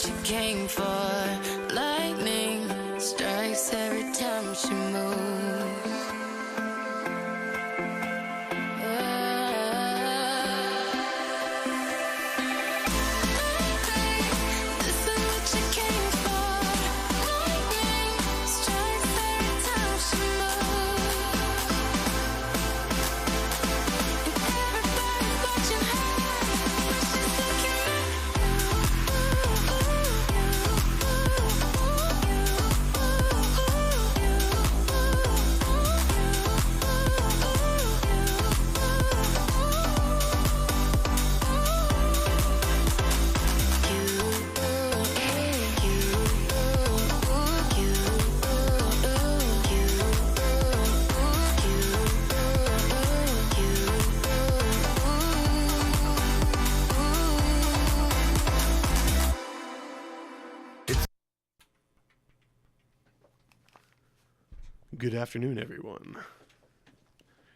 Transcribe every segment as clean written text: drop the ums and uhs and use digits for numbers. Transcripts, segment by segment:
what you came for. Lightning strikes every time she moves. Good afternoon, everyone.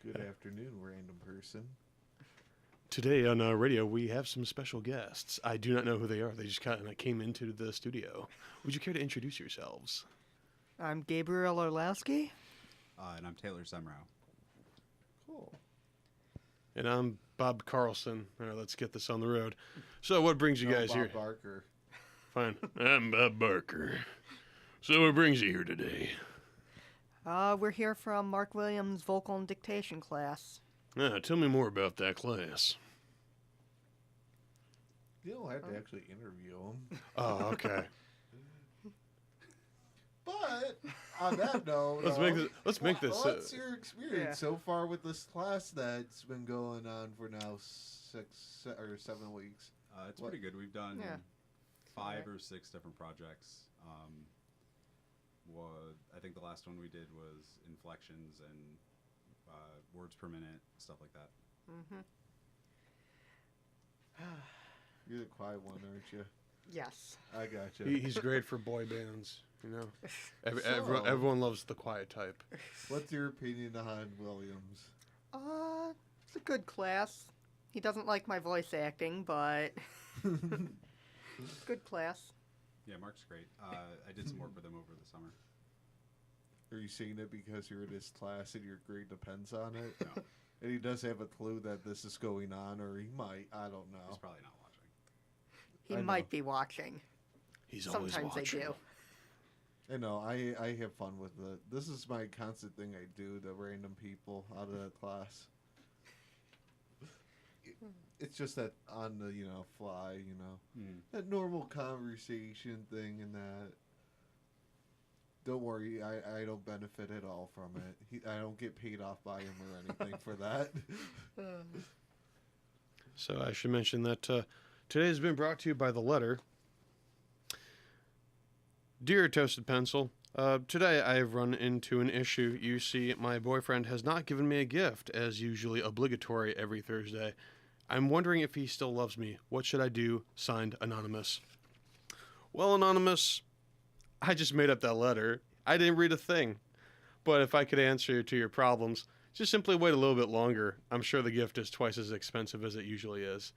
Good afternoon, random person. Today on radio, we have some special guests. I do not know who they are. They just kind of came into the studio. Would you care to introduce yourselves? I'm Gabriel Orlowski. And I'm Taylor Semrau. Cool. And I'm Bob Carlson. All right, let's get this on the road. So what brings you guys Bob here? Barker. Fine. I'm Bob Barker. So what brings you here today? We're here from Mark Williams' vocal and dictation class. Tell me more about that class. You don't have to actually interview him. Oh, okay. But on that note, let's make this. What's your experience Yeah. so far with this class that's been going on for now 6 or 7 weeks? It's pretty good. We've done Yeah. 5 or 6 different projects. I think the last one we did was inflections and words per minute, stuff like that. Mm-hmm. You're the quiet one, aren't you? Yes. I got you. He's great for boy bands, you know. So- Everyone loves the quiet type. What's your opinion on Williams? It's a good class. He doesn't like my voice acting, but good class. Yeah, Mark's great. I did some work with him over the summer. Are you saying it because you're in his class and your grade depends on it? No, And he does have a clue that this is going on, or he might. I don't know. he's probably not watching. He I know. might be watching. He's always Sometimes watching. they do. I know. I have fun with it. This is my constant thing I do to random people out of that class. It's just that on the fly, that normal conversation thing and that. Don't worry, I don't benefit at all from it. I don't get paid off by him or anything for that. So I should mention that today has been brought to you by The Letter. Dear Toasted Pencil, today I have run into an issue. You see, my boyfriend has not given me a gift, as usually obligatory every Thursday. I'm wondering if he still loves me. What should I do? Signed, Anonymous. Well, Anonymous, I just made up that letter. I didn't read a thing. But if I could answer to your problems, just simply wait a little bit longer. I'm sure the gift is twice as expensive as it usually is.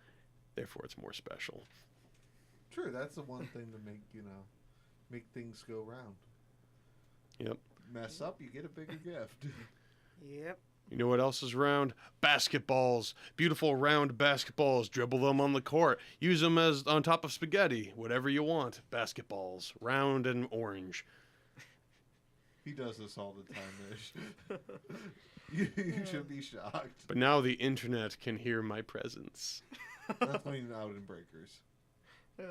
Therefore, it's more special. True, that's the one thing to make things go round. Yep. Mess up, you get a bigger gift. Yep. You know what else is round? Basketballs. Beautiful round basketballs. Dribble them on the court. Use them as on top of spaghetti. Whatever you want. Basketballs. Round and orange. He does this all the time, Ish. you should be shocked. But now the internet can hear my presence. That's when you're out in breakers. Uh,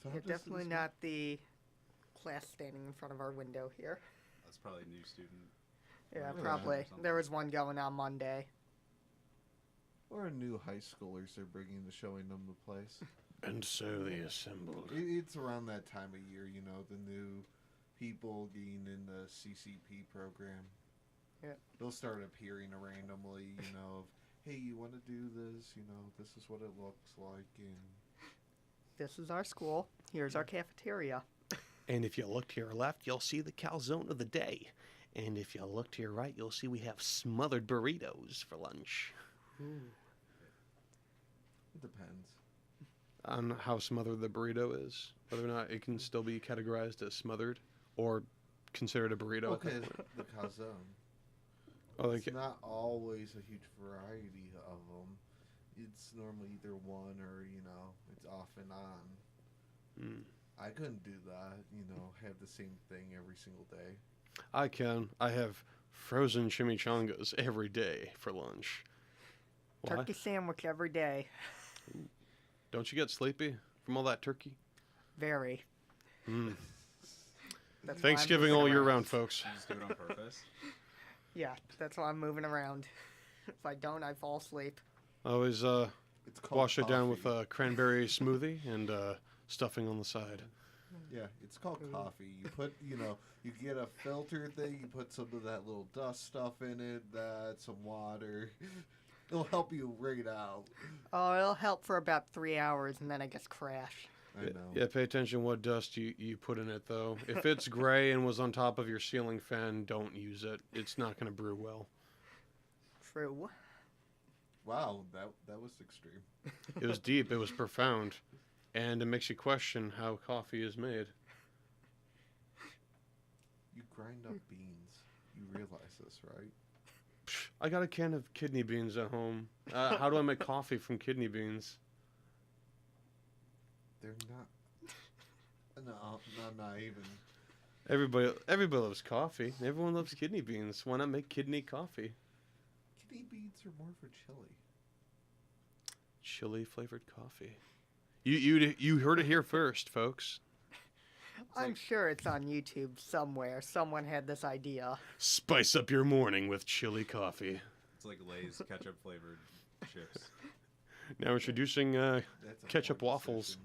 So how yeah, does definitely this- not the class standing in front of our window here. That's probably a new student. Yeah, Yeah. probably. Something. There was one going on Monday. Or new high schoolers they're bringing to showing them the place. And so they assembled. It's around that time of year, the new people getting in the CCP program. Yeah. They'll start appearing randomly, of, hey, you want to do this? This is what it looks like. And This is our school. Here's our cafeteria. And if you look to your left, you'll see the calzone of the day. And if you look to your right, you'll see we have smothered burritos for lunch. it depends. on how smothered the burrito is, whether or not it can still be categorized as smothered or considered a burrito. Okay, At that point. the calzone. Oh, It's like, not always a huge variety of them. It's normally either one or, it's off and on. mm. I couldn't do that, have the same thing every single day. I can. I have frozen chimichangas every day for lunch. Why? Turkey sandwich every day. Don't you get sleepy from all that turkey? Very. Mm. That's why I'm Thanksgiving moving all year around. round, folks. You just do it on purpose. Yeah, that's why I'm moving around. If I don't, I fall asleep. I always It's called wash it down with coffee. a cranberry smoothie and stuffing on the side. Yeah, it's called coffee. You put, you get a filter thing, you put some of that little dust stuff in it, some water. It'll help you right out. Oh, it'll help for about 3 hours, and then I just crash. I know. Yeah, pay attention what dust you put in it, though. If it's gray and was on top of your ceiling fan, don't use it. It's not going to brew well. True. Wow, that was extreme. It was deep. It was profound. And it makes you question how coffee is made. You grind up beans. You realize this, right? Psh, I got a can of kidney beans at home. How do I make coffee from kidney beans? They're not. No, not even. Everybody loves coffee. Everyone loves kidney beans. Why not make kidney coffee? Kidney beans are more for chili. Chili flavored coffee. You heard it here first, folks. I'm sure it's on YouTube somewhere. Someone had this idea. Spice up your morning with chili coffee. It's like Lay's ketchup flavored chips. Now introducing That's a ketchup poor waffles. decision.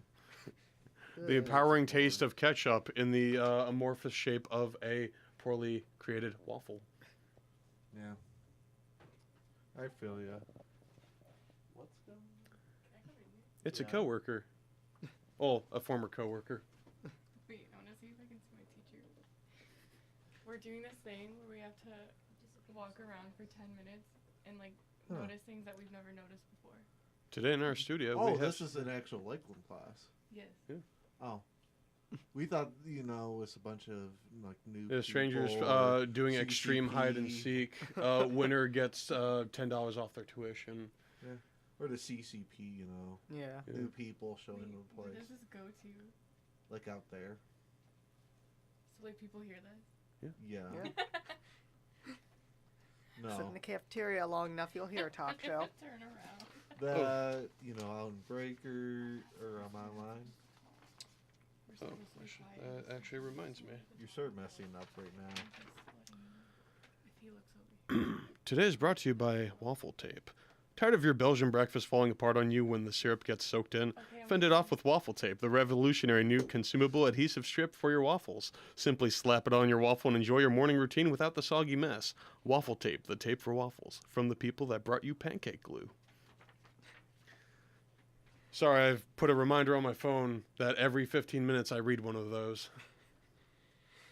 The empowering taste of ketchup in the amorphous shape of a poorly created waffle. Yeah. I feel ya. What's going It's a Yeah. coworker. Oh, a former coworker. Wait, I want to see if I can see my teacher. We're doing this thing where we have to walk around for 10 minutes and Huh. notice things that we've never noticed before. Today in our studio, Oh, we have this is an actual Lakeland class. Yes. Oh. We thought, it was a bunch of, new strangers people, doing extreme hide and CCP. seek. Winner gets $10 off their tuition. Or the CCP, Yeah. new people showing Wait, the where place. does this go to? Like out there. So people hear this? Yeah. Yeah. Sit in No. the cafeteria long enough, you'll hear a talk show. Turn around. That, out in Breaker or on online. We're Oh, supposed to be quiet. that actually reminds me. You're sort of messing up right now. I'm just letting you know if he looks over here. Today is brought to you by Waffle Tape. Tired of your Belgian breakfast falling apart on you when the syrup gets soaked in? Okay, I'm Fend it gonna- off with Waffle Tape, the revolutionary new consumable adhesive strip for your waffles. Simply slap it on your waffle and enjoy your morning routine without the soggy mess. Waffle Tape, the tape for waffles, from the people that brought you pancake glue. Sorry, I've put a reminder on my phone that every 15 minutes I read one of those.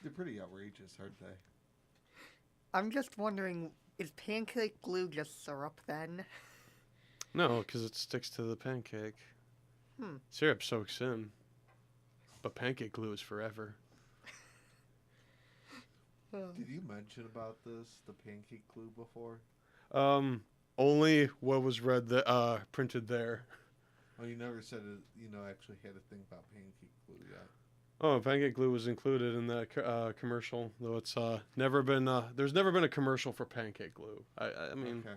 They're pretty outrageous, aren't they? I'm just wondering, is pancake glue just syrup then? No, because it sticks to the pancake. Hmm. Syrup soaks in. But pancake glue is forever. Did you mention about this, the pancake glue, before? Only what was read that printed there. Oh, you never said it, actually had a thing about pancake glue yet. Oh, pancake glue was included in that commercial, though it's never been. There's never been a commercial for pancake glue. I mean, Okay.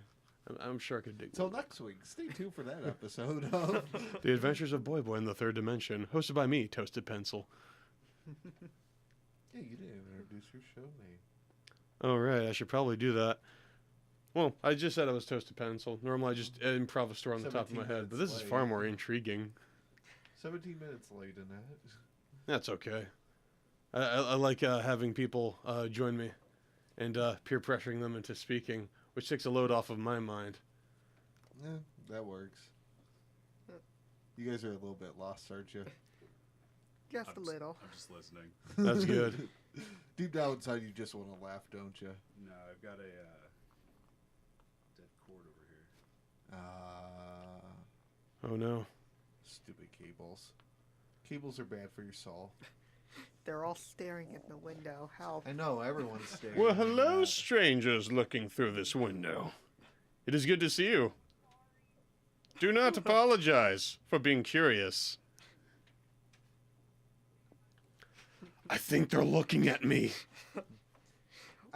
I'm sure I could dig. Till next week. Stay tuned for that episode of... The Adventures of Boy Boy in the Third Dimension, hosted by me, Toasted Pencil. Yeah, you didn't introduce your show name. Oh right, I should probably do that. Well, I just said I was Toasted Pencil. Normally I just improv a story on the top of my 17 head, but minutes this is late. far more intriguing. 17 minutes late in that. That's okay. I like having people join me and peer pressuring them into speaking, which takes a load off of my mind. Yeah, that works. You guys are a little bit lost, aren't you? Just I'm a just- little. I'm just listening. That's good. Deep down inside, you just want to laugh, don't you? No, I've got a dead cord over here. Uh, Oh no. Stupid cables. Cables are bad for your soul. They're all staring at the window. Help. I know, everyone's staring. Well, at me hello, now. strangers looking through this window. It is good to see you. Do not apologize for being curious. I think they're looking at me.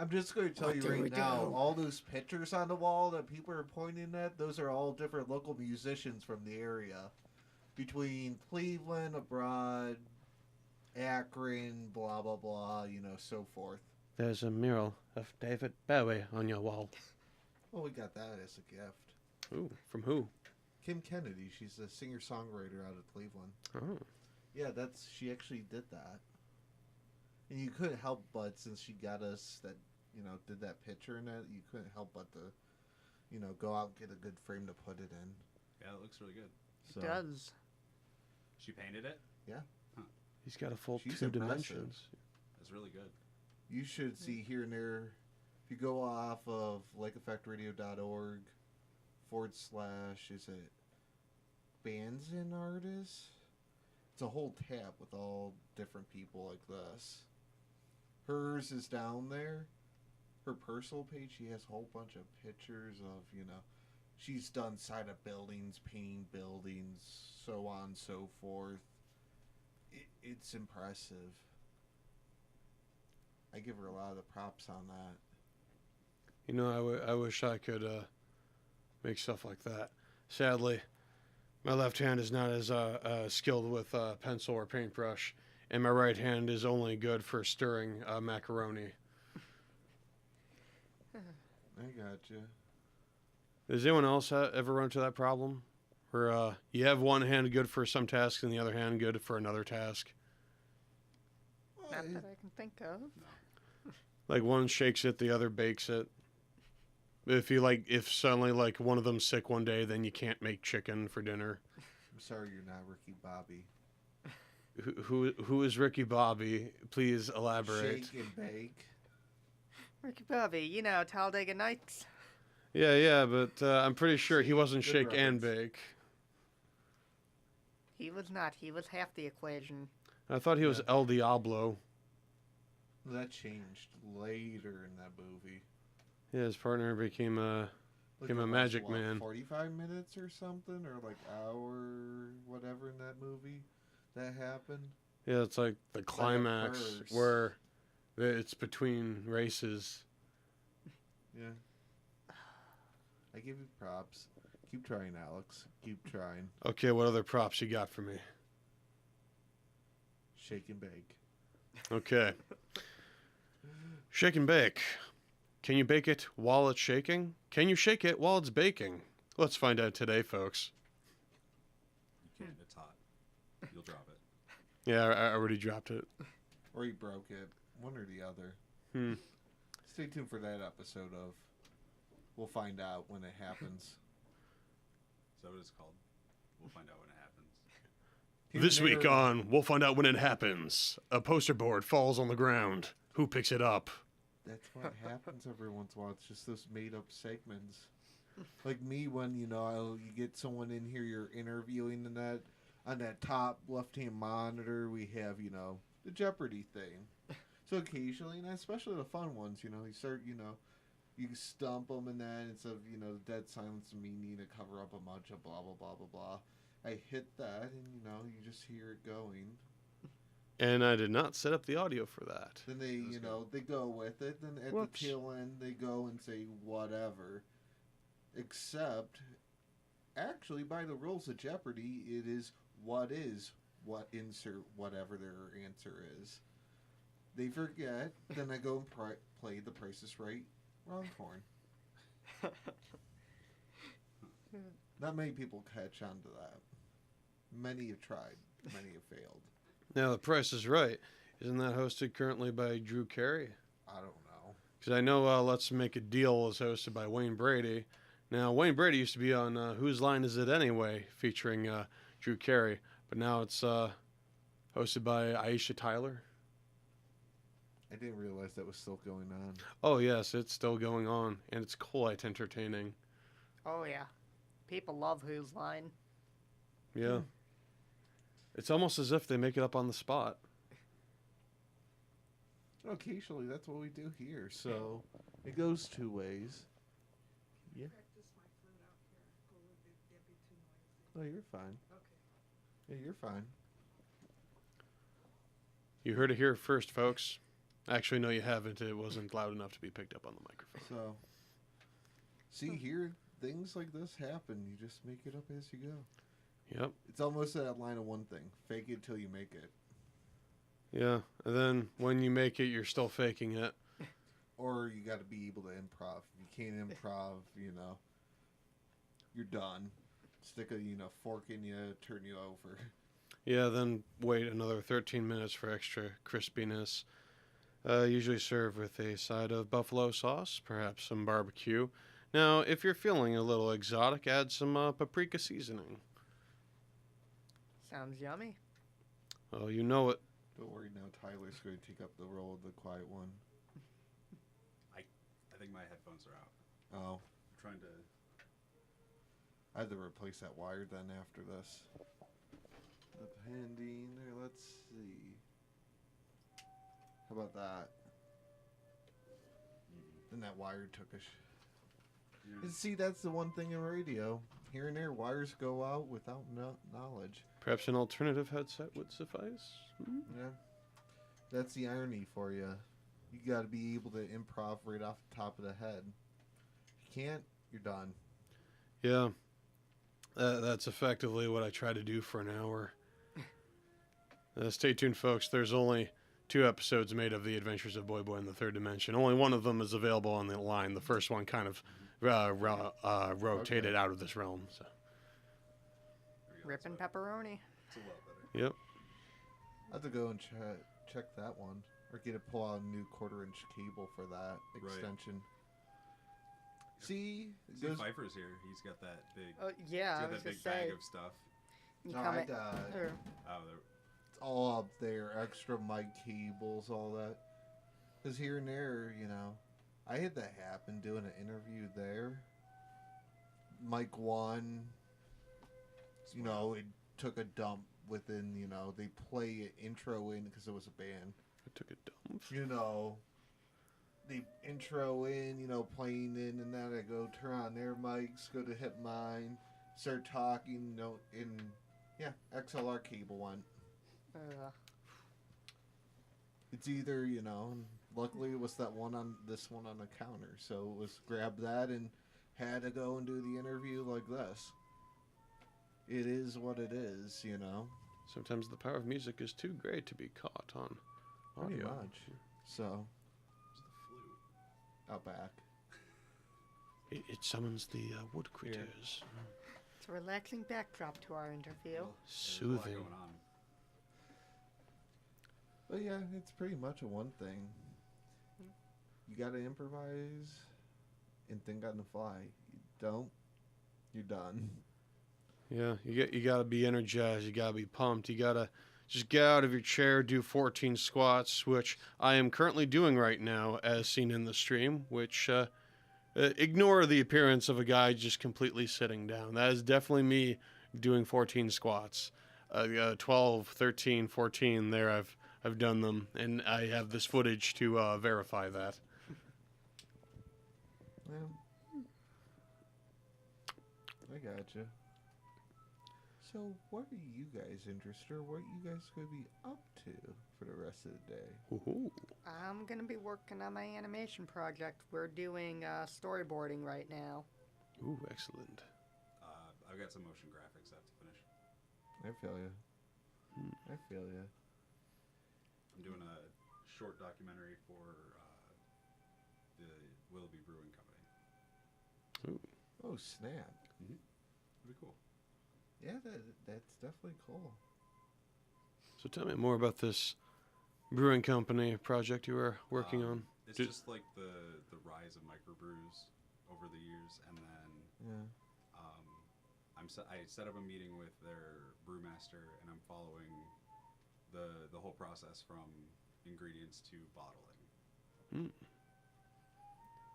I'm just going to tell What you do we right now, do? all those pictures on the wall that people are pointing at, those are all different local musicians from the area. Between Cleveland, abroad, Akron, blah, blah, blah, so forth. There's a mural of David Bowie on your wall. Well, we got that as a gift. Ooh, from who? Kim Kennedy, she's a singer-songwriter out of Cleveland. Oh. Yeah, she actually did that. And you couldn't help but, since she got us that, did that picture in it, you couldn't help but to, go out and get a good frame to put it in. Yeah, it looks really good. So, It does. She painted it. He's got a full She's 2 impressive. dimensions. It's really good. You should see here and there, if you go off of lakeeffectradio.org / is it bands and artists? It's a whole tab with all different people like this. Hers is down there. Her personal page, she has a whole bunch of pictures of, she's done side of buildings, painting buildings, so on and so forth. It's impressive. I give her a lot of the props on that. You know, I wish I could make stuff like that. Sadly, my left hand is not as skilled with pencil or paintbrush, and my right hand is only good for stirring macaroni. I gotcha. Does anyone else ever run into that problem? Where you have one hand good for some tasks and the other hand good for another task? Not that I can think of. Like one shakes it, the other bakes it. If suddenly like one of them's sick one day, then you can't make chicken for dinner. I'm sorry you're not Ricky Bobby. Who is Ricky Bobby? Please elaborate. Shake and bake. Ricky Bobby, Talladega Nights. Yeah, but I'm pretty sure he wasn't Good shake and reference. bake. He was not. He was half the equation. I thought he was Yeah. El Diablo. That changed later in that movie. Yeah, his partner became a Became a it was, magic man. 45 minutes or something, or like hour, whatever in that movie that happened. yeah. It's like the climax first. where it's between races. Yeah. I give you props. Keep trying, Alex. Keep trying. Okay, what other props you got for me? Shake and bake. Okay. Shake and bake. Can you bake it while it's shaking? Can you shake it while it's baking? Let's find out today, folks. You can't. It's hot. You'll drop it. Yeah, I already dropped it. Or you broke it. One or the other. Hmm. Stay tuned for that episode of We'll Find Out When It Happens. Is that what it's called? We'll find out when it happens. This week Here- on We'll Find Out When It Happens, a poster board falls on the ground. Who picks it up? That's what happens every once in a while. It's just those made up segments. Like me when, you get someone in here you're interviewing and that on that top left hand monitor we have, the Jeopardy thing. So occasionally, and especially the fun ones, you start, you stump them and that instead of, the dead silence of me needing to cover up a bunch of blah blah blah blah blah. I hit that and you just hear it going. And I did not set up the audio for that. Then they, That's good. they go with it. Then at Whoops. the tail end, they go and say whatever. Except, actually, by the rules of Jeopardy, it is what insert whatever their answer is. They forget. Then I go and play The Price is Right wrong horn. Not many people catch on to that. Many have tried. Many have failed. Now, The Price is Right. Isn't that hosted currently by Drew Carey? I don't know. Because I know Let's Make a Deal is hosted by Wayne Brady. Now, Wayne Brady used to be on Whose Line Is It Anyway, featuring Drew Carey. But now it's hosted by Aisha Tyler. I didn't realize that was still going on. Oh, yes, it's still going on. And it's quite entertaining. Oh, yeah. People love Whose Line. Yeah. It's almost as if they make it up on the spot. Occasionally, that's what we do here. So it goes two ways. Yeah. Oh, you're fine. Okay. Yeah, you're fine. You heard it here first, folks. Actually, no, you haven't. It wasn't loud enough to be picked up on the microphone. So, see here, things like this happen. You just make it up as you go. Yep. It's almost that line of one thing: fake it till you make it, Yeah. And then when you make it, you're still faking it. or you got to be able to improv. If you can't improv, you're done. Stick a fork in you, turn you over. Yeah, then wait another 13 minutes for extra crispiness. Usually served with a side of buffalo sauce, perhaps some barbecue. Now, if you're feeling a little exotic, add some paprika seasoning. Sounds yummy. Oh, you know it. Don't worry now, Tyler's going to take up the role of the quiet one. I think my headphones are out. Oh, I'm trying to. I had to replace that wire then after this. The pending there, let's see. How about that? Then that wire took a And see, that's the one thing in radio. Here and there, wires go out without knowledge. Perhaps an alternative headset would suffice? Hmm? Yeah. That's the irony for you. You got to be able to improv right off the top of the head. If you can't, you're done. Yeah. That's effectively what I try to do for an hour. Stay tuned, folks. There's only 2 episodes made of The Adventures of Boy Boy in the Third Dimension. Only one of them is available on the line. The first one kind of rotated out of this realm. So. Rippin' pepperoni. It's a lot better. Yep. I have to go and check that one. Or pull out a new 1/4-inch cable for that Right. extension. See? See, Pfeiffer's here. He's got that big. Yeah, I he's got was that just big bag say. of stuff. You No, come I in- died. or- Oh, It's all up there. Extra mic cables, all that. Because here and there, I had that happen doing an interview there. Mic 1, it took a dump within, they play an intro in because it was a band. I took a dump. They intro in, playing in, and then I go turn on their mics, go to hit mine, start talking, XLR cable went. It's either, luckily it was this one on the counter, so it was grab that and had to go and do the interview like this. It is what it is, Sometimes the power of music is too great to be caught on Pretty audio. much. So, it's the flu. out back. It summons the wood critters. It's a relaxing backdrop to our interview. Well, there's a lot Soothing. going on. But yeah, it's pretty much a one thing. You gotta improvise and think on the fly. You don't, you're done. Yeah, you gotta be energized. You gotta be pumped. You gotta just get out of your chair, do 14 squats, which I am currently doing right now, as seen in the stream. Which ignore the appearance of a guy just completely sitting down. That is definitely me doing 14 squats. 12, 13, 14. There, I've done them, and I have this footage to verify that. Yeah. I gotcha. So, what are you guys interested in? What are you guys going to be up to for the rest of the day? Ooh. I'm gonna be working on my animation project. We're doing storyboarding right now. Ooh, excellent. I've got some motion graphics I have to finish. I feel you. I feel you. I'm doing a short documentary for the Willoughby Brewing Company. Oh, snap. Pretty cool. Yeah, that's definitely cool. So tell me more about this brewing company project you are working on. It's Did- just like the rise of microbrews over the years, and then Yeah. I set up a meeting with their brewmaster, and I'm following the whole process from ingredients to bottling.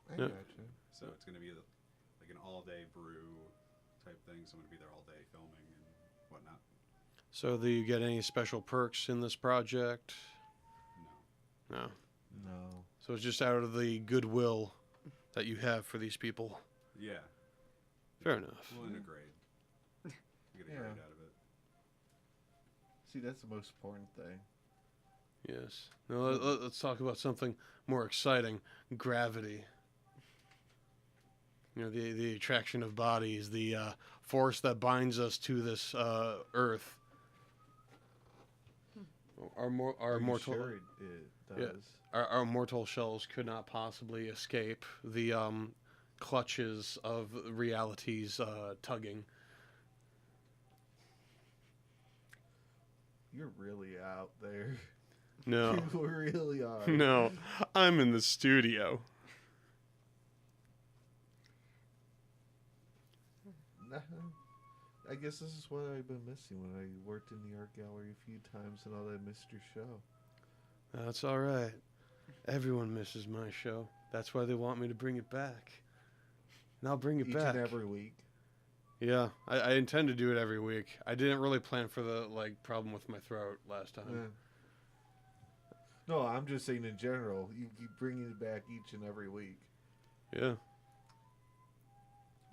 I Yeah. gotcha. So it's going to be like an all-day brew type thing. So I'm going to be there all day filming and whatnot. So, do you get any special perks in this project? No. No. No. So it's just out of the goodwill that you have for these people. Yeah. Fair enough. We'll integrate. You get a Yeah. grade out of it. See, that's the most important thing. Yes. Now let's talk about something more exciting: gravity. You know, the attraction of bodies, the force that binds us to this Earth. Our Are you mortal sure it Yeah. does? our mortal shells could not possibly escape the clutches of reality's tugging. You're really out there. No, You really are. no, I'm in the studio. Nah, I guess this is what I've been missing when I worked in the art gallery a few times and all that missed your show. That's all right. Everyone misses my show. That's why they want me to bring it back. And I'll bring it Each back. and every week. Yeah, I intend to do it every week. I didn't really plan for the problem with my throat last time. Yeah. No, I'm just saying in general. You bring it back each and every week. Yeah.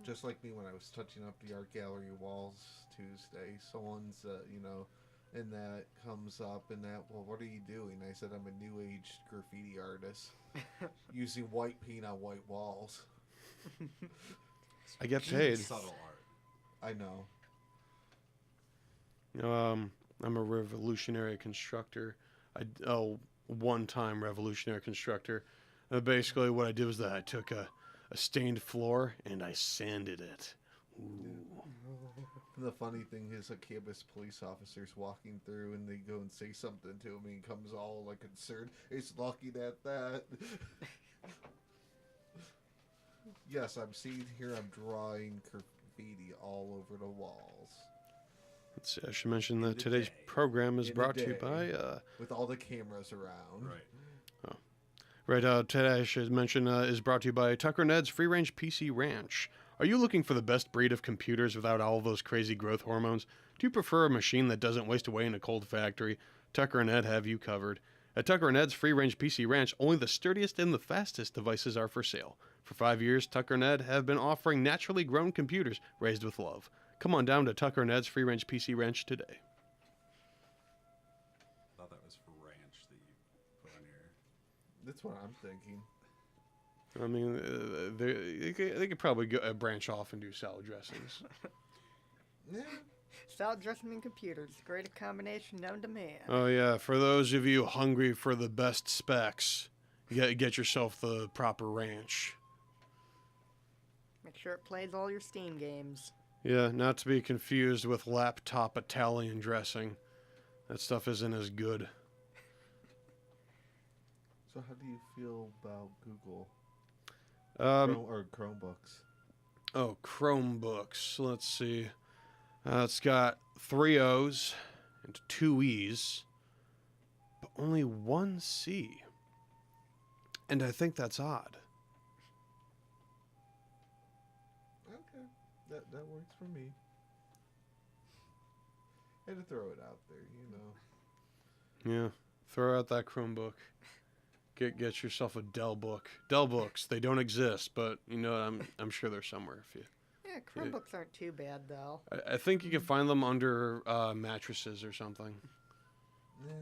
Just like me when I was touching up the art gallery walls Tuesday. Someone's, and that comes up and that, well, what are you doing? I said I'm a new age graffiti artist. Using white paint on white walls. I get paid. Subtle art. I know. I'm a revolutionary constructor. One-time revolutionary constructor. Basically, what I did was that I took a stained floor and I sanded it. Ooh. The funny thing is, a campus police officer's walking through and they go and say something to him and he comes all like concerned. It's looking at that. Yes, I'm seeing here, I'm drawing graffiti all over the walls. Let's see, I should mention that the today's day. program is In the brought to you day. by... With all the cameras around. Right. Today I should mention is brought to you by Tucker Ned's Free Range PC Ranch. Are you looking for the best breed of computers without all of those crazy growth hormones? Do you prefer a machine that doesn't waste away in a cold factory? Tucker and Ed have you covered. At Tucker and Ed's Free Range PC Ranch, only the sturdiest and the fastest devices are for sale. For 5 years, Tucker and Ed have been offering naturally grown computers raised with love. Come on down to Tucker and Ed's Free Range PC Ranch today. Thought that was for ranch that you put on your. That's what I'm thinking. I mean, they could probably branch off and do salad dressings. Yeah. Salad dressing and computers, the greatest combination known to man. Oh yeah, for those of you hungry for the best specs, get yourself the proper ranch. Make sure it plays all your Steam games. Yeah, not to be confused with laptop Italian dressing. That stuff isn't as good. So how do you feel about Google? Or Chromebooks? Oh, Chromebooks. Let's see. It's got 3 O's and 2 E's, but only 1 C. And I think that's odd. Okay. That works for me. Had to throw it out there, you know. Yeah, throw out that Chromebook. Get yourself a Dell book. Dell books, they don't exist, but you know I'm sure they're somewhere. If you, Yeah, Chromebooks aren't too bad, though. I think you can find them under mattresses or something. Yeah.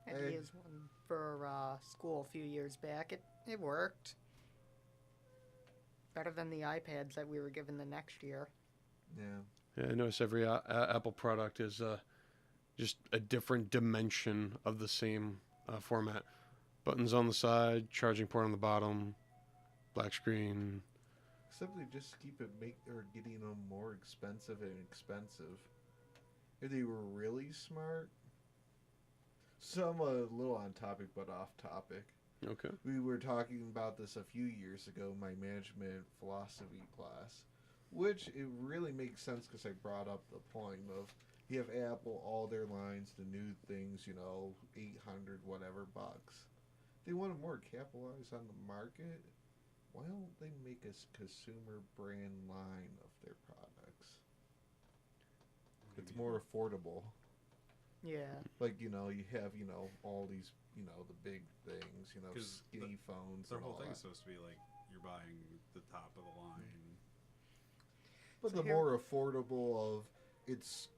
I had to use one for school a few years back. It worked. Better than the iPads that we were given the next year. Yeah. Yeah, I notice every Apple product is just a different dimension of the same format. Buttons on the side, charging port on the bottom, black screen. Except they just keep it getting them more expensive and expensive. If they were really smart. So I'm a little on topic but off topic. Okay. We were talking about this a few years ago in my management philosophy class, which it really makes sense because I brought up the point of you have Apple, all their lines, the new things, 800 whatever bucks. They want to more capitalize on the market. Why don't they make a consumer brand line of their products? It's more affordable. Yeah. Like, you know, you have, you know, all these, you know, the big things, you know, 'Cause skinny phones. Their and whole all thing that. is supposed to be like you're buying the top of the line. But So the here- more affordable of, it's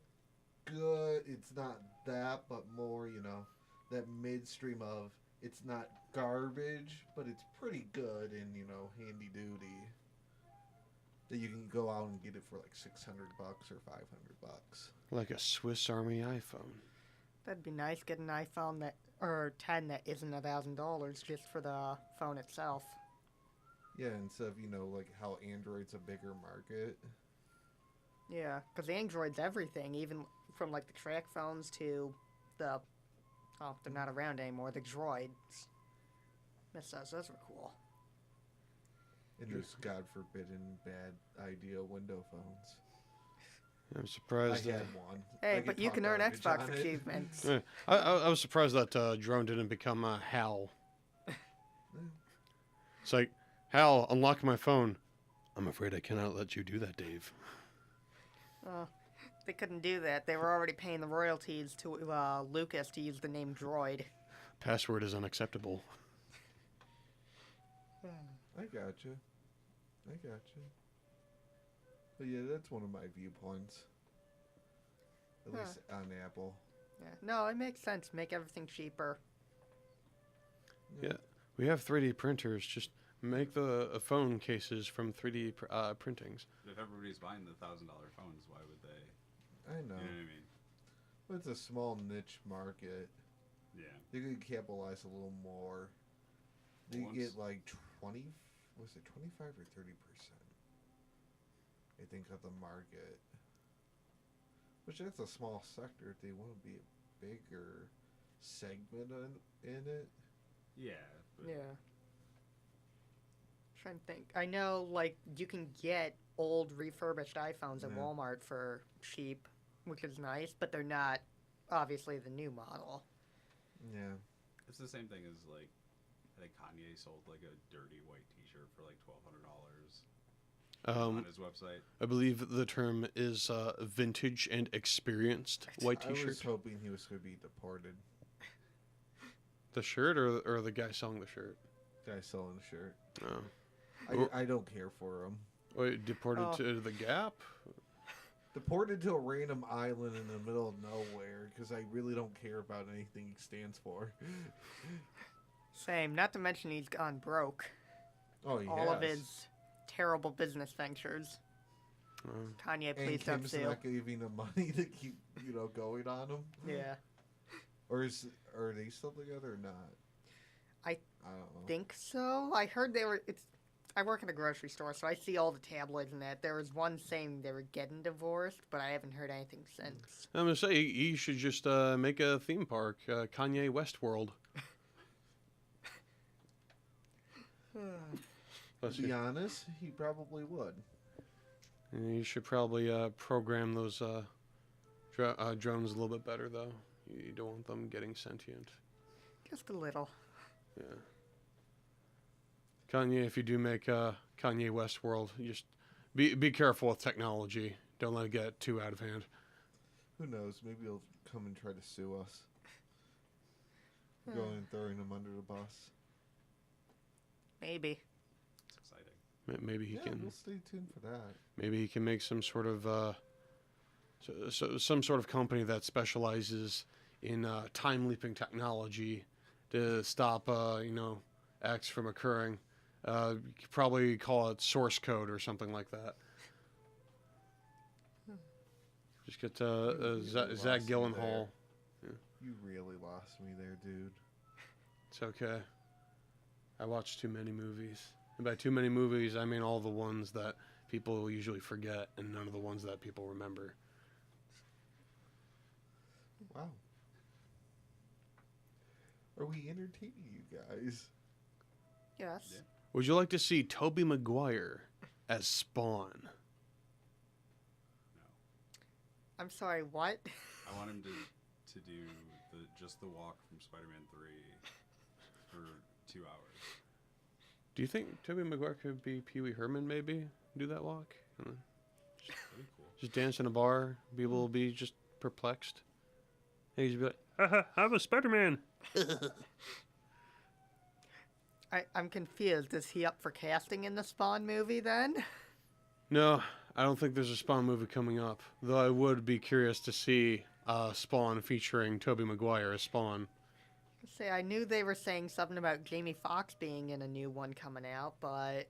good, it's not that, but more, you know, that midstream of, it's not garbage, but it's pretty good and, you know, handy duty. That you can go out and get it for like $600 or $500. Like a Swiss Army iPhone. That'd be nice. Get an iPhone that or 10 that isn't $1,000 just for the phone itself. Yeah, instead of, you know, like how Android's a bigger market. Yeah, because Android's everything, even from like the track phones to the they're not around anymore. The Droids. Miss those were cool. And those God forbidden bad idea window phones. I'm I surprised. had one. Hey, I but could you talk can earn garbage Xbox on it. achievements. I was surprised that Drone didn't become Hal. It's like, Hal, unlock my phone. I'm afraid I cannot let you do that, Dave. They couldn't do that. They were already paying the royalties to Lucas to use the name Droid. Password is unacceptable. I gotcha. But yeah, that's one of my viewpoints. At Huh. least on Apple. Yeah. No, it makes sense. Make everything cheaper. Yeah. We have 3D printers. Just make the phone cases from 3D printings. But if everybody's buying the $1,000 phones, why would they? I know. You know what I mean? But it's a small niche market. Yeah. They could capitalize a little more. They Once- get like 20, was it 25 or 30%? I think of the market. Which that's a small sector. If they want to be a bigger segment in it. Yeah. But Yeah. Trying to think. I know, like, you can get old refurbished iPhones at Yeah. Walmart for cheap, which is nice, but they're not obviously the new model. Yeah. It's the same thing as like, I think Kanye sold like a dirty white T-shirt for like $1,200 on his website. I believe the term is vintage and experienced white I was T-shirt. hoping he was going to be deported. The shirt or the guy selling the shirt? Guy selling the shirt. Oh. I don't care for him. Wait, deported Oh. to the Gap? Deported to a random island in the middle of nowhere because I really don't care about anything he stands for. Same. Not to mention he's gone broke. Oh, he All of has. his terrible business ventures. Oh. Kanye, And please don't Kim's sue. not giving him money to keep, going on him. Yeah. Or are they still together or not? I don't know. Think so. I heard they were. I work in a grocery store, so I see all the tabloids and that. There was one saying they were getting divorced, but I haven't heard anything since. I'm gonna say he should just make a theme park, Kanye West World. Bless To be you. honest, he probably would. And you should probably program those drones a little bit better, though. You don't want them getting sentient. Just a little. Yeah. Kanye, if you do make Kanye West World, just be careful with technology. Don't let it get too out of hand. Who knows? Maybe he'll come and try to sue us. Going and throwing him under the bus. Maybe. It's exciting. Maybe he Yeah, can. we'll stay tuned for that. Maybe he can make some sort of some sort of company that specializes in time leaping technology to stop acts from occurring. You could probably call it source code or something like that. Just get Zach lost me Gyllenhaal. You really lost me there, dude. It's okay. I watch too many movies. And by too many movies, I mean all the ones that people usually forget and none of the ones that people remember. Wow. Are we entertaining you guys? Yes. Yeah. Would you like to see Tobey Maguire as Spawn? No. I'm sorry, what? I want him to do just the walk from Spider-Man 3 for 2 hours. Do you think Tobey Maguire could be Pee Wee Herman, maybe? Do that walk? That'd be cool. Just dance in a bar. People will be just perplexed. And he'd be like, haha, I'm a Spider-Man. I'm confused. Is he up for casting in the Spawn movie then? No, I don't think there's a Spawn movie coming up. Though I would be curious to see Spawn featuring Tobey Maguire as Spawn. Say, I knew they were saying something about Jamie Foxx being in a new one coming out, but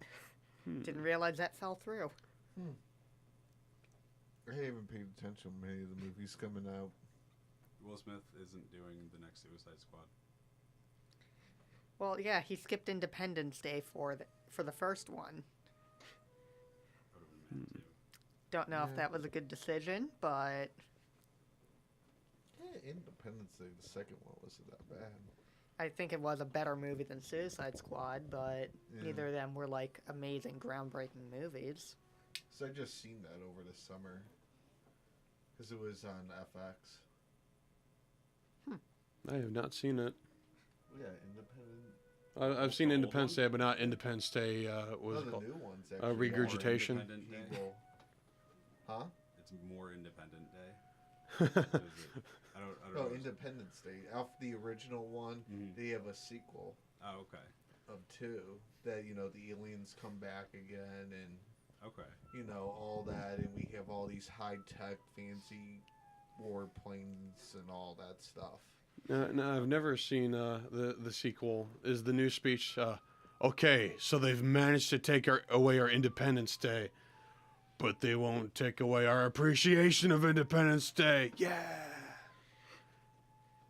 didn't realize that fell through. I haven't paid attention to many of the movies coming out. Will Smith isn't doing the next Suicide Squad. Well, yeah, he skipped Independence Day for the first one. I would have been mad too. Don't know if that was a good decision, but Yeah, Independence Day, the second one wasn't that bad. I think it was a better movie than Suicide Squad, but Yeah. neither of them were like amazing, groundbreaking movies. So I just seen that over the summer. Because it was on FX. I have not seen it. Yeah, Independent. I've seen The old Independence one? Day, but not Independence Day. What was No, it the called? new ones Uh, actually. regurgitation. More Independent Day. Evil. Huh? It's more Independent Day. What is it? I don't Oh, know. Independence Day. Off the original one, Mhm. they have a sequel Oh, okay. of 2 that, the aliens come back again and, Okay. all that. And we have all these high-tech, fancy warplanes and all that stuff. No, I've never seen the sequel. Is the new speech, okay, so they've managed to take away our Independence Day, but they won't take away our appreciation of Independence Day. Yeah!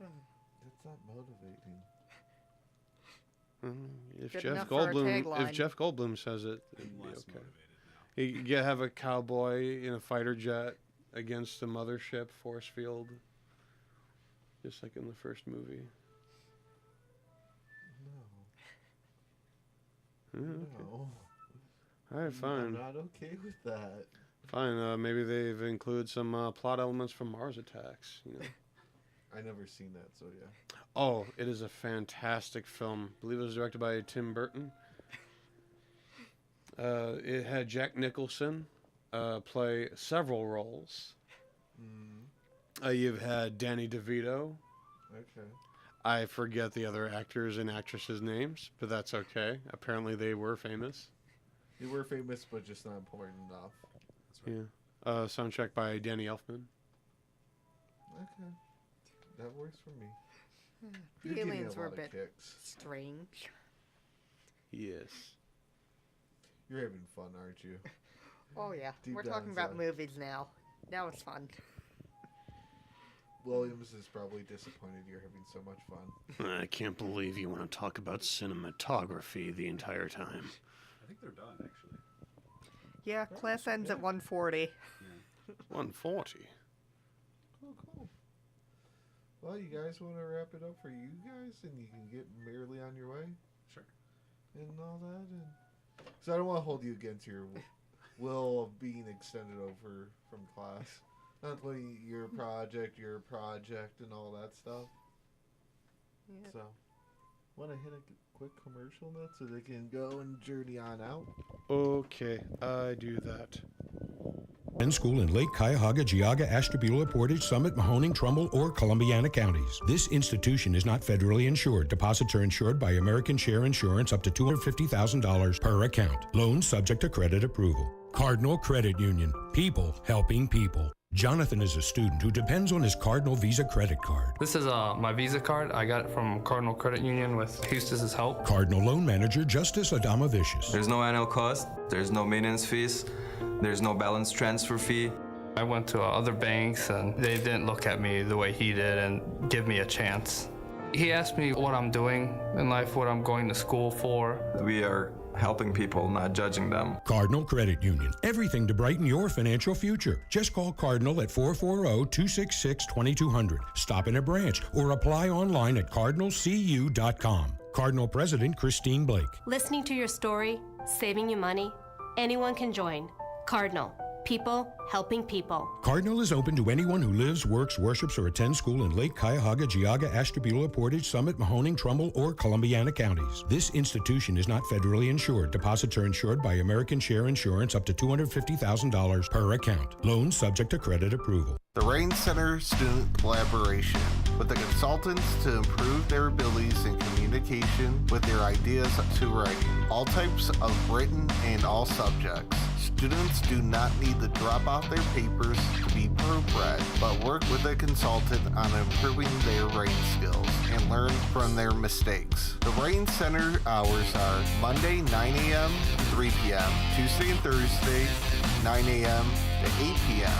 That's not motivating. If Good Jeff enough for a tagline. Goldblum says it, I'm it'd be less okay. motivated now. You have a cowboy in a fighter jet against the mothership force field, just like in the first movie. No. Yeah, okay. No. All right, I'm fine. not okay with that. Fine. Maybe they've included some plot elements from Mars Attacks. I never seen that, so yeah. Oh, it is a fantastic film. I believe it was directed by Tim Burton. It had Jack Nicholson play several roles. You've had Danny DeVito. Okay. I forget the other actors and actresses' names, but that's okay. Apparently they were famous. They were famous, but just not important enough. That's right. Yeah. Soundtrack by Danny Elfman. Okay. That works for me. The You give me aliens were a lot of bit kicks. strange. Yes. You're having fun, aren't you? Oh yeah, Deep we're down talking about inside. movies now. Now it's fun. Williams is probably disappointed you're having so much fun. I can't believe you want to talk about cinematography the entire time. I think they're done, actually. Yeah, class ends at 1:40. Yeah. 140. Cool. Well, you guys want to wrap it up for you guys, and you can get merrily on your way Sure. and all that. And so I don't want to hold you against your will of being extended over from class. Not letting your project, and all that stuff. Yeah. So, want to hit a quick commercial note so they can go and journey on out? Okay, I do that. Penn School in Lake Cuyahoga, Geauga, Ashtabula, Portage, Summit, Mahoning, Trumbull, or Columbiana counties. This institution is not federally insured. Deposits are insured by American Share Insurance up to $250,000 per account. Loans subject to credit approval. Cardinal Credit Union. People helping people. Jonathan is a student who depends on his Cardinal Visa credit card. This is my Visa card. I got it from Cardinal Credit Union with Hustis' help. Cardinal Loan Manager Justice Adamavicius. There's no annual cost, there's no maintenance fees, there's no balance transfer fee. I went to other banks and they didn't look at me the way he did and give me a chance. He asked me what I'm doing in life, what I'm going to school for. We are helping people, not judging them. Cardinal Credit Union. Everything to brighten your financial future. Just call Cardinal at 440-266-2200. Stop in a branch or apply online at cardinalcu.com. Cardinal President Christine Blake. Listening to your story, saving you money, anyone can join. Cardinal. People helping people. Cardinal is open to anyone who lives, works, worships, or attends school in Lake Cuyahoga, Geauga, Ashtabula, Portage, Summit, Mahoning, Trumbull, or Columbiana counties. This institution is not federally insured. Deposits are insured by American Share Insurance up to $250,000 per account. Loans subject to credit approval. The Rain Center Student Collaboration, with the consultants to improve their abilities in communication with their ideas to writing, all types of written and all subjects. Students do not need to drop off their papers to be proofread, but work with a consultant on improving their writing skills and learn from their mistakes. The Rain Center hours are Monday 9 a.m. to 3 p.m., Tuesday and Thursday 9 a.m. to 8 p.m.,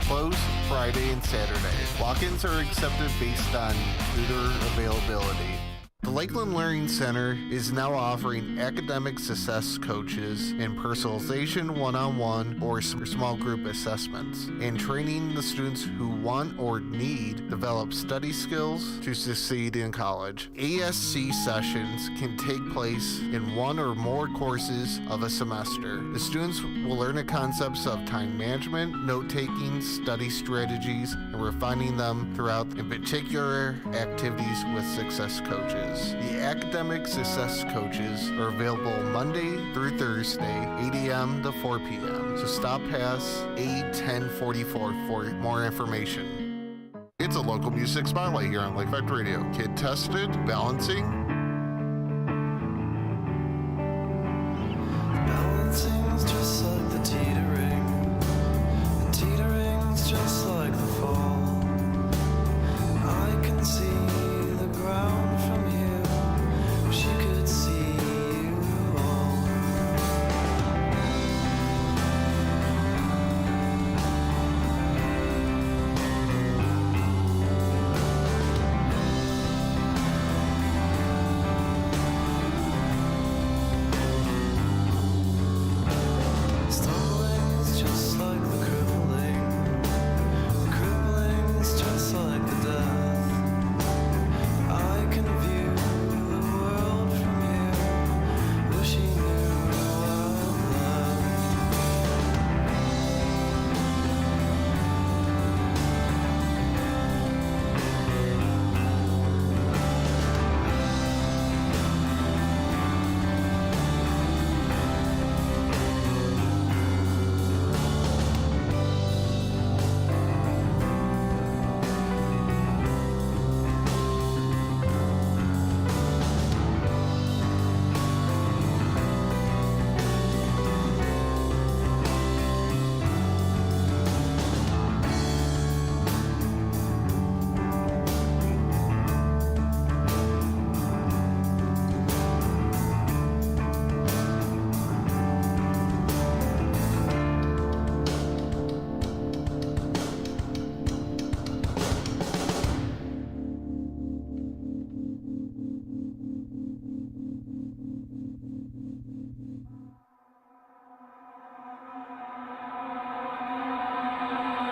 closed Friday and Saturday. Walk-ins are accepted based on tutor availability. The Lakeland Learning Center is now offering academic success coaches and personalization one-on-one or small group assessments, and training the students who want or need develop study skills to succeed in college. ASC sessions can take place in one or more courses of a semester. The students will learn the concepts of time management, note-taking, study strategies, and refining them throughout, in particular, activities with success coaches. The academic success coaches are available Monday through Thursday, 8 a.m. to 4 p.m. So stop past A1044 for more information. It's a local music spotlight here on Lake Effect Radio. Kid tested, balancing. Balancing's just like the teetering, and teetering's just like the fall. I can see the ground from here. Wish you could see you all. Stumbling's just like the crippling. Crippling's just like the death. I can view the world from here. Wish he knew I left.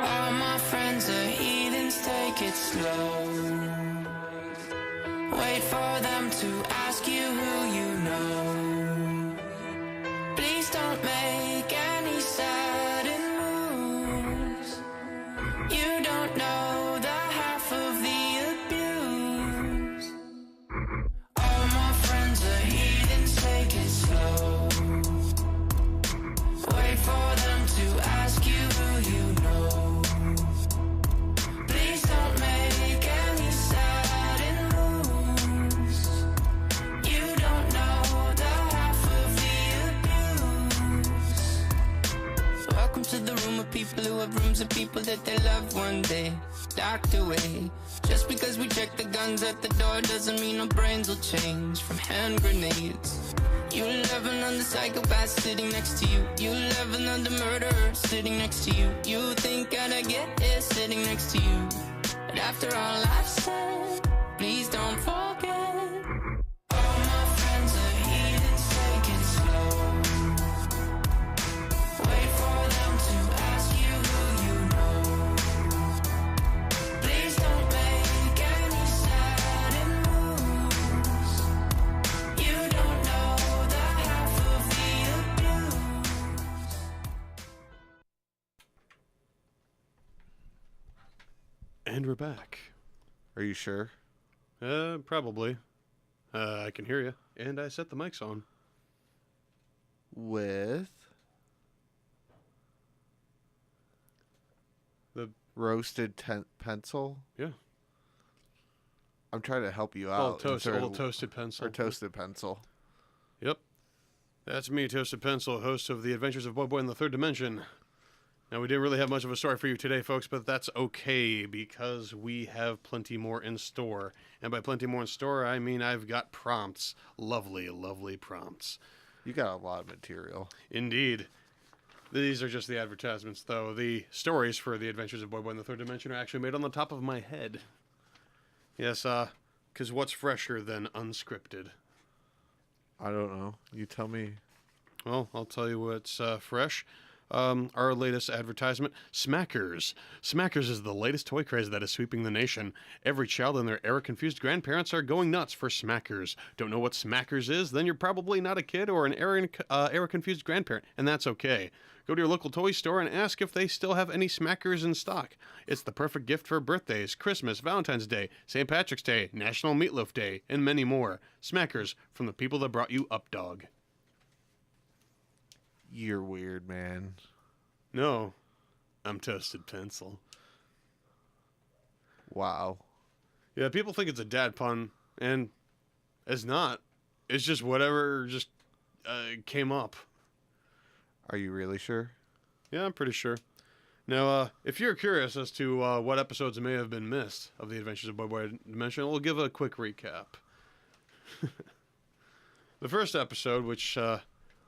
All my friends are heathens, take it slow. Wait for them to ask you who you know. Please don't make any sudden moves. You don't know the half of the abuse. All my friends are heathens, take it slow. Wait for them to ask you who you know. Please don't make any sudden moves. You don't know the half of the abuse. Welcome to the room of people who have rooms of people that they love one day docked away. Just because we check the guns at the door doesn't mean our brains will change from hand grenades. You love another psychopath sitting next to you. You love another murderer sitting next to you. You think I'd get it sitting next to you. But after all I've said, please don't forget. All my friends are heathens, take it slow. Wait for them to ask you who you know. Please don't make any sudden moves. You don't know the half of the abuse. And we're back. Are you sure? Probably. I can hear you, and I set the mics on. With the roasted pencil? Yeah. I'm trying to help you out. Old toasted pencil. Or toasted pencil. Yep. That's me, Toasted Pencil, host of The Adventures of Boy Boy in the Third Dimension. Now, we didn't really have much of a story for you today, folks, but that's okay because we have plenty more in store. And by plenty more in store, I mean I've got prompts. Lovely, lovely prompts. You got a lot of material. Indeed. These are just the advertisements, though. The stories for The Adventures of Boy Boy in the Third Dimension are actually made on the top of my head. Yes, because what's fresher than unscripted? I don't know. You tell me. Well, I'll tell you what's fresh. Our latest advertisement, Smackers. Smackers is the latest toy craze that is sweeping the nation. Every child and their era-confused grandparents are going nuts for Smackers. Don't know what Smackers is? Then you're probably not a kid or an era-confused grandparent, and that's okay. Go to your local toy store and ask if they still have any Smackers in stock. It's the perfect gift for birthdays, Christmas, Valentine's Day, St. Patrick's Day, National Meatloaf Day, and many more. Smackers, from the people that brought you Up Dog. You're weird, man. No, I'm Toasted Pencil. Wow. Yeah, people think it's a dad pun, and it's not. It's just whatever just came up. Are you really sure? Yeah, I'm pretty sure. Now, if you're curious as to what episodes may have been missed of The Adventures of Boy Boy Dimension, we'll give a quick recap. The first episode, which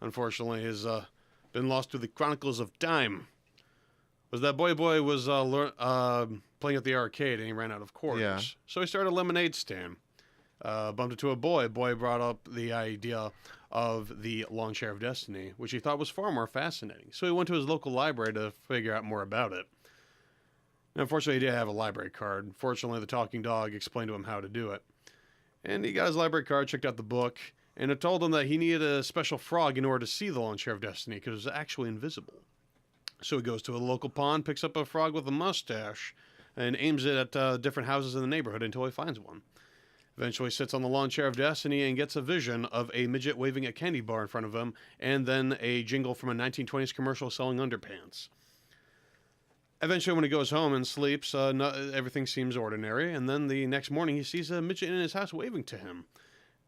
unfortunately has been lost to the Chronicles of Time, was that Boy Boy was playing at the arcade and he ran out of quarters. Yeah. So he started a lemonade stand. Bumped into a boy. Boy brought up the idea of the Lawn Chair of Destiny, which he thought was far more fascinating. So he went to his local library to figure out more about it. And unfortunately, he did have a library card. Fortunately, the talking dog explained to him how to do it. And he got his library card, checked out the book, and it told him that he needed a special frog in order to see the Lawn Chair of Destiny because it was actually invisible. So he goes to a local pond, picks up a frog with a mustache, and aims it at different houses in the neighborhood until he finds one. Eventually sits on the Lawn Chair of Destiny and gets a vision of a midget waving a candy bar in front of him, and then a jingle from a 1920s commercial selling underpants. Eventually, when he goes home and sleeps, everything seems ordinary, and then the next morning he sees a midget in his house waving to him.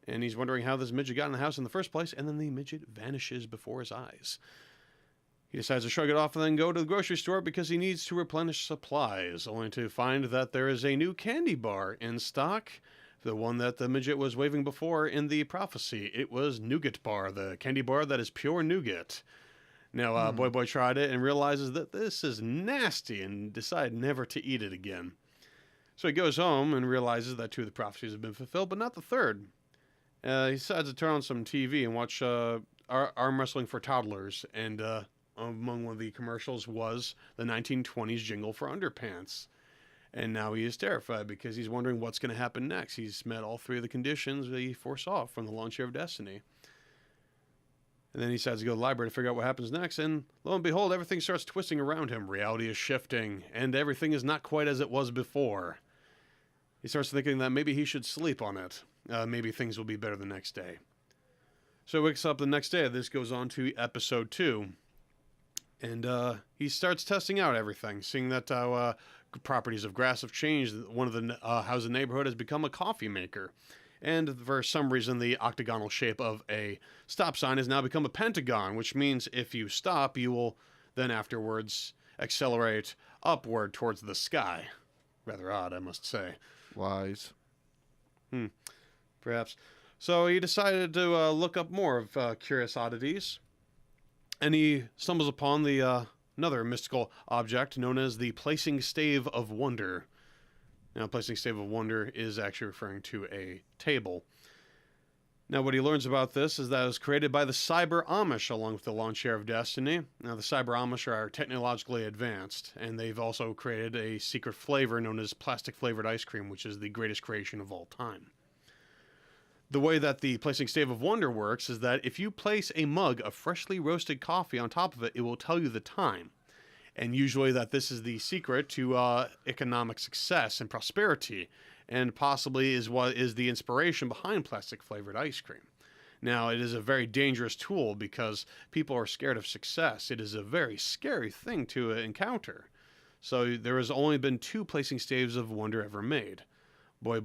And he's wondering how this midget got in the house in the first place, and then the midget vanishes before his eyes. He decides to shrug it off and then go to the grocery store because he needs to replenish supplies, only to find that there is a new candy bar in stock. The one that the midget was waving before in the prophecy. It was Nougat Bar, the candy bar that is pure nougat. Now, Boy Boy tried it and realizes that this is nasty and decided never to eat it again. So he goes home and realizes that two of the prophecies have been fulfilled, but not the third. He decides to turn on some TV and watch arm wrestling for toddlers, and among one of the commercials was the 1920s jingle for underpants. And now he is terrified because he's wondering what's going to happen next. He's met all three of the conditions that he foresaw from the Lawn Chair of Destiny. And then he decides to go to the library to figure out what happens next, and lo and behold, everything starts twisting around him. Reality is shifting, and everything is not quite as it was before. He starts thinking that maybe he should sleep on it. Maybe things will be better the next day. So he wakes up the next day. This goes on to episode 2. And he starts testing out everything, seeing that properties of grass have changed. One of the houses in the neighborhood has become a coffee maker. And for some reason, the octagonal shape of a stop sign has now become a pentagon, which means if you stop, you will then afterwards accelerate upward towards the sky. Rather odd, I must say. Wise. Perhaps. So he decided to look up more of curious oddities. And he stumbles upon the another mystical object known as the Placing Stave of Wonder. Now, Placing Stave of Wonder is actually referring to a table. Now, what he learns about this is that it was created by the Cyber Amish along with the Lawn Chair of Destiny. Now, the Cyber Amish are technologically advanced, and they've also created a secret flavor known as plastic-flavored ice cream, which is the greatest creation of all time. The way that the Placing Stave of Wonder works is that if you place a mug of freshly roasted coffee on top of it, it will tell you the time. and usually that this is the secret to economic success and prosperity, and possibly is what is the inspiration behind plastic-flavored ice cream. Now, it is a very dangerous tool because people are scared of success. It is a very scary thing to encounter. So there has only been 2 placing staves of wonder ever made. Boy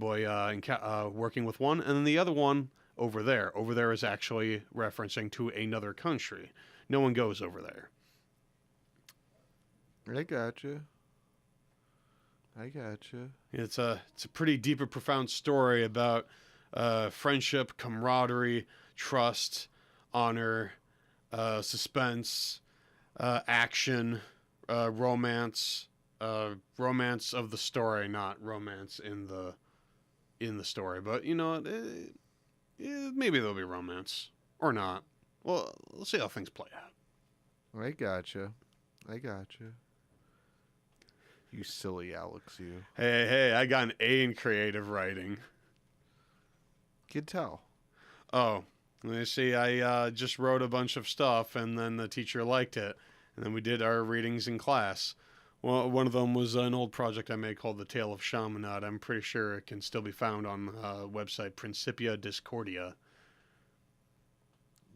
working with one, and then the other one over there. Over there is actually referencing to another country. No one goes over there. I gotcha. It's a pretty deep and profound story about friendship, camaraderie, trust, honor, suspense, action, romance. Romance of the story, not romance in the story. But you know, maybe there'll be romance or not. Well, let's see how things play out. I gotcha. You silly Alex, you. Hey, I got an A in creative writing. Can tell. Oh, you see, I just wrote a bunch of stuff, and then the teacher liked it, and then we did our readings in class. Well, one of them was an old project I made called The Tale of Chaminade. I'm pretty sure it can still be found on the website Principia Discordia.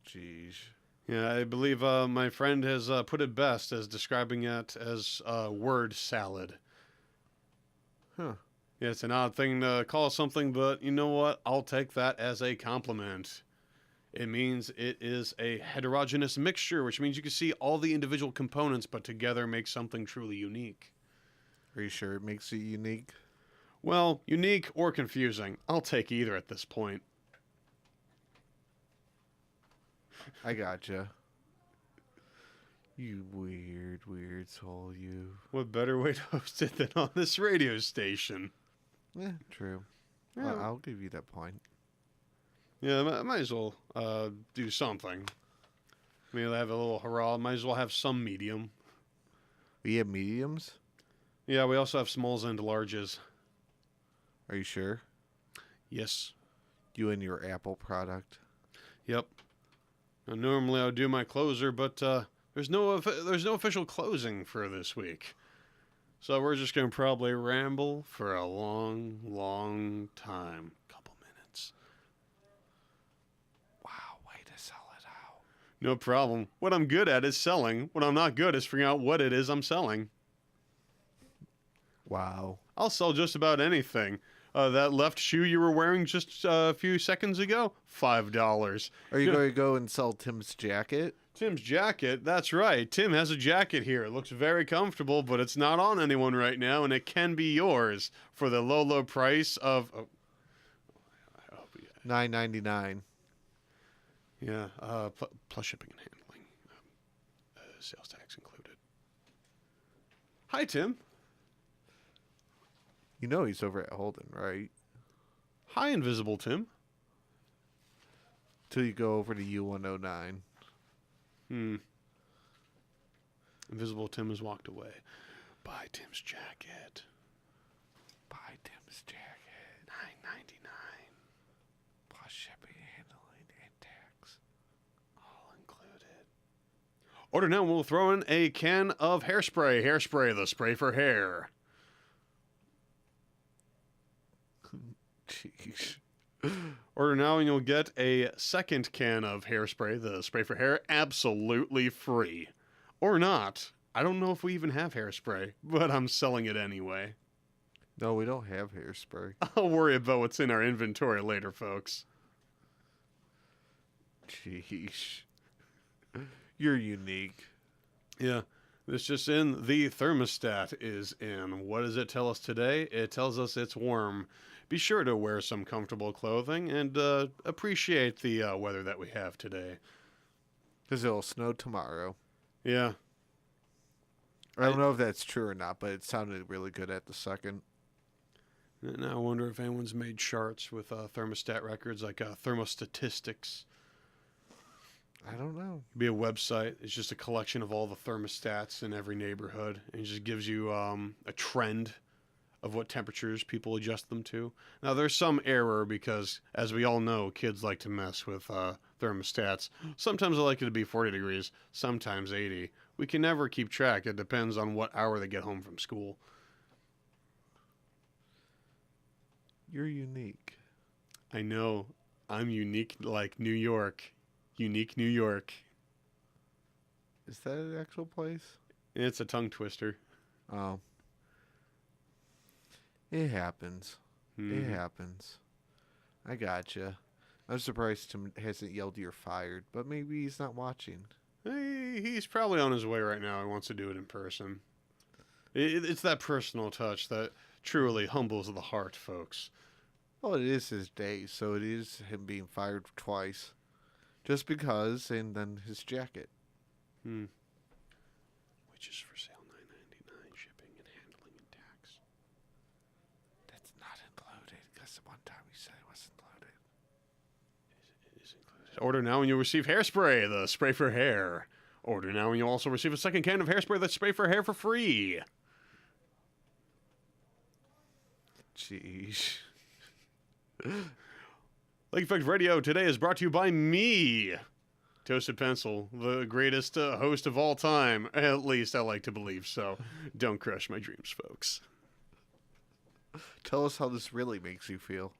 Jeez. Yeah, I believe my friend has put it best as describing it as word salad. Huh. Yeah, it's an odd thing to call something, but you know what? I'll take that as a compliment. It means it is a heterogeneous mixture, which means you can see all the individual components, but together make something truly unique. Are you sure it makes it unique? Well, unique or confusing. I'll take either at this point. I gotcha. You weird soul, you. What better way to host it than on this radio station? Yeah, true. Yeah. I'll give you that point. Yeah, I might as well do something. Maybe have a little hurrah. Might as well have some medium. We have mediums? Yeah, we also have smalls and larges. Are you sure? Yes. You and your Apple product? Yep. Now, normally I would do my closer, but there's no official closing for this week. So we're just going to probably ramble for a long time. Couple minutes. Wow, way to sell it out. No problem. What I'm good at is selling. What I'm not good is figuring out what it is I'm selling. Wow. I'll sell just about anything. That left shoe you were wearing just a few seconds ago, $5. Are you going to go and sell Tim's jacket? Tim's jacket? That's right. Tim has a jacket here. It looks very comfortable, but it's not on anyone right now, and it can be yours for the low price of... Oh, I hope $9.99. Yeah, plus shipping and handling. Sales tax included. Hi, Tim. You know he's over at Holden, right? Hi, Invisible Tim. Till you go over to U109. Invisible Tim has walked away. Buy Tim's jacket. Buy Tim's jacket. $9.99. Plus shipping, handling, and tax. All included. Order now and we'll throw in a can of hairspray. Hairspray, the spray for hair. Jeez. Order now and you'll get a second can of hairspray, the spray for hair, absolutely free. Or not. I don't know if we even have hairspray, but I'm selling it anyway. No, we don't have hairspray. I'll worry about what's in our inventory later, folks. Jeez. You're unique. Yeah. This just in, the thermostat is in. What does it tell us today? It tells us it's warm. Be sure to wear some comfortable clothing and appreciate the weather that we have today. Because it'll snow tomorrow. Yeah. I don't know if that's true or not, but it sounded really good at the second. And I wonder if anyone's made charts with thermostat records, like thermostatistics. I don't know. It'd be a website. It's just a collection of all the thermostats in every neighborhood. And it just gives you a trend of what temperatures people adjust them to. Now, there's some error because, as we all know, kids like to mess with thermostats. Sometimes I like it to be 40 degrees, sometimes 80. We can never keep track. It depends on what hour they get home from school. You're unique. I know. I'm unique like New York. Unique New York. Is that an actual place? It's a tongue twister. Oh. It happens. It happens. I gotcha. I'm surprised Tim hasn't yelled you're fired, but maybe he's not watching. He's probably on his way right now. He wants to do it in person. It's that personal touch that truly humbles the heart, folks. Well, it is his day, so it is him being fired twice. Just because, and then his jacket. Which is for sale $9.99, shipping and handling and tax. That's not included, because the one time he said it was included. It is included. Order now and you'll receive Hairspray, the spray for hair. Order now and you'll also receive a second can of Hairspray, the spray for hair, for free. Jeez. Lake Effect Radio today is brought to you by me, Toasted Pencil, the greatest host of all time. At least I like to believe so. Don't crush my dreams, folks. Tell us how this really makes you feel.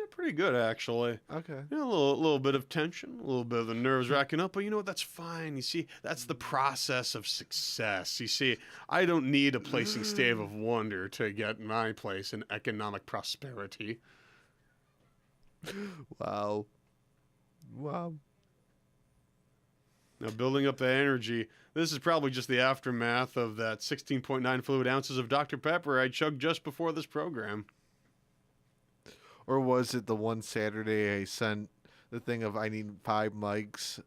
Pretty good, actually. Okay. Yeah, a little bit of tension, a little bit of the nerves racking up, but you know what? That's fine. You see, that's the process of success. You see, I don't need a placing stave of wonder to get my place in economic prosperity. Wow. Wow. Now, building up that energy, this is probably just the aftermath of that 16.9 fluid ounces of Dr. Pepper I chugged just before this program. Or was it the one Saturday I sent the thing of I need 5 mics?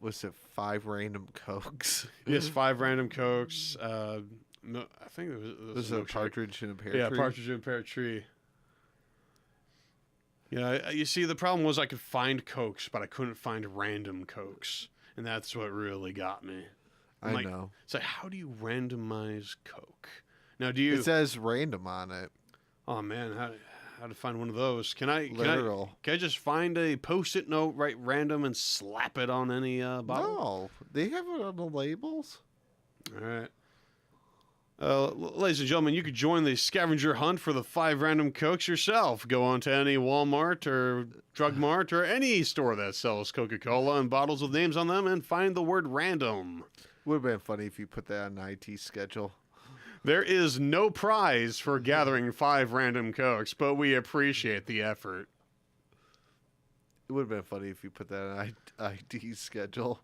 Was it 5 random Cokes? Yes, 5 random Cokes. No, I think it was a partridge in a pear tree. Yeah, partridge in a pear tree. Yeah, you see, the problem was I could find Cokes, but I couldn't find random Cokes. And that's what really got me. I know. It's like, how do you randomize Coke? Now, do you... It says random on it. Oh, man, how to find one of those? Can I just find a Post-it note, write random, and slap it on any bottle? No, they have it on the labels. All right. Ladies and gentlemen, you could join the scavenger hunt for the 5 random Cokes yourself. Go on to any Walmart or Drug Mart or any store that sells Coca-Cola and bottles with names on them and find the word random. Would have been funny if you put that on an IT schedule. There is no prize for gathering 5 random Cokes, but we appreciate the effort. It would have been funny if you put that on an IT schedule.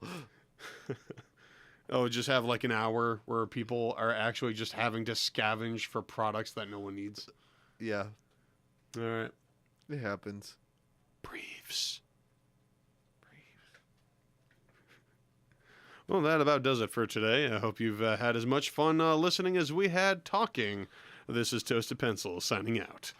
Oh, just have like an hour where people are actually just having to scavenge for products that no one needs. Yeah. All right. It happens. Briefs. Well, that about does it for today. I hope you've had as much fun listening as we had talking. This is Toasted Pencil signing out.